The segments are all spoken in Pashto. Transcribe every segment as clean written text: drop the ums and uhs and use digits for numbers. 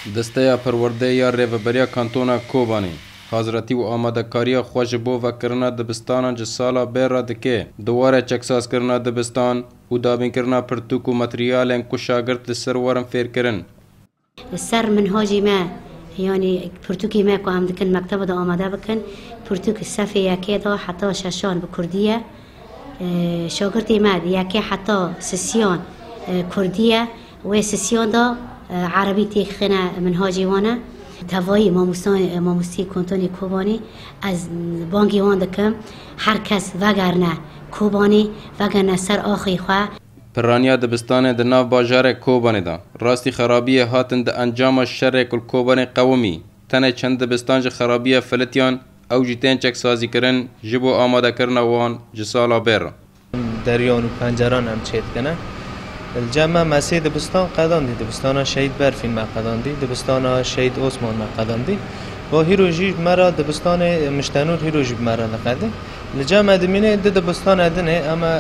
دستەیە پەروەردەیە ڕێڤەبەریە کانتۆنا کۆبانê حەزرەتî û ئامادەکاریya xwe ji bo vekirina dibistanan ji sala bê re dike. Diware çeksazkirina dibistan û dabînkirina pirtûk û materyalên ku şagird li ser werin fêrkirin. Ser minhacê me yanî pirtûkê me ku em dikin mekteba de amade bikin, pirtûk sefê yekê da heta şeşan bi Kurdî ye. Şagirtê me yekê heta sisiyan Kurdî ye wê sisiyan da عربی تیخنه منهاجی وانه توایی ماموسی کنتونی کوبانی از بانگی وان دکم هر کس وگرنه کوبانی وگرنه سر آخی خواه پرانیا دبستان د ناو باجار کوبانی دا راستی خرابی هاتن د انجام شر کل کوبانی قومی تنه چند دبستان ج خرابی فلتیان او جتن چک سازی کرن جبو آماده کرنا وان جسالا بر دریان و پنجران هم چید کنه الجامعة مسیح دبستان قداندی دبستان شهید برفین ما قداندی دبستان شهید عثمان ما قداندی و هیروژی مرا دبستان مشتنور هیروژی مرا لقده الجامعة دمینه دبستان ادنه اما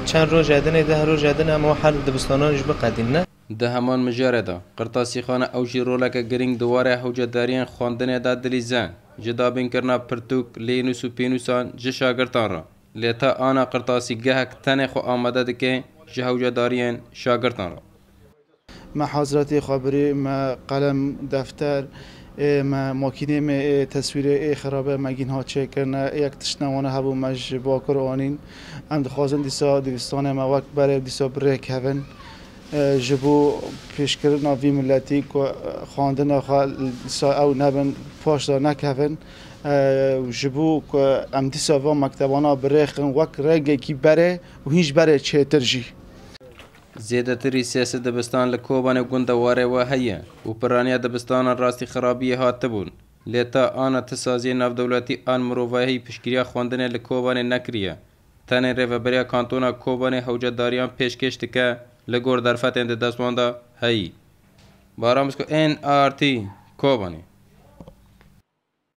چند روز ادنه ده روز ادنه اما هر دبستانانش بقدیم نه ده همان مجاره دا قرطاسی خانه او جی رولک گرینگ دواره حوجه داریان خواندنه دا دلیزن جدا بین کرنا پرتوک لینوس و پینوسان جه شاگرتان را لیتا آنا قرطاسی گهک تنه خو آمده دکه جهوجه دارین شاگردان را ما حضرت خبری ما قلم دفتر ما ماکینه ما تصویر خرابه مگین ها چک کرنا یک تشنوانه هبو مج با قرآنین ام دخوازن دیسا دوستان ما وقت برای دیسا بره کهون جبو پیشکردن وی ملتی که خواندن خال دیسا او نبن پاش دار نکهون جبو که ام دیسا و مکتبانا بره خن وقت رنگی کی بره و هیچ بره چه ترجی زیادتری سیاست دبستان لکوبان گوندواره و هیه و پرانیا دبستان راستی خرابی هات بون لیتا آن تسازی ناو دولتی آن مروفاهی پشگیریا خواندن لکوبان نکریه تنه ریوبریا کانتونا کوبان حوجداریان پیشکش دکه لگور درفت اند دستمانده هی بارامسکو NRT کوبانی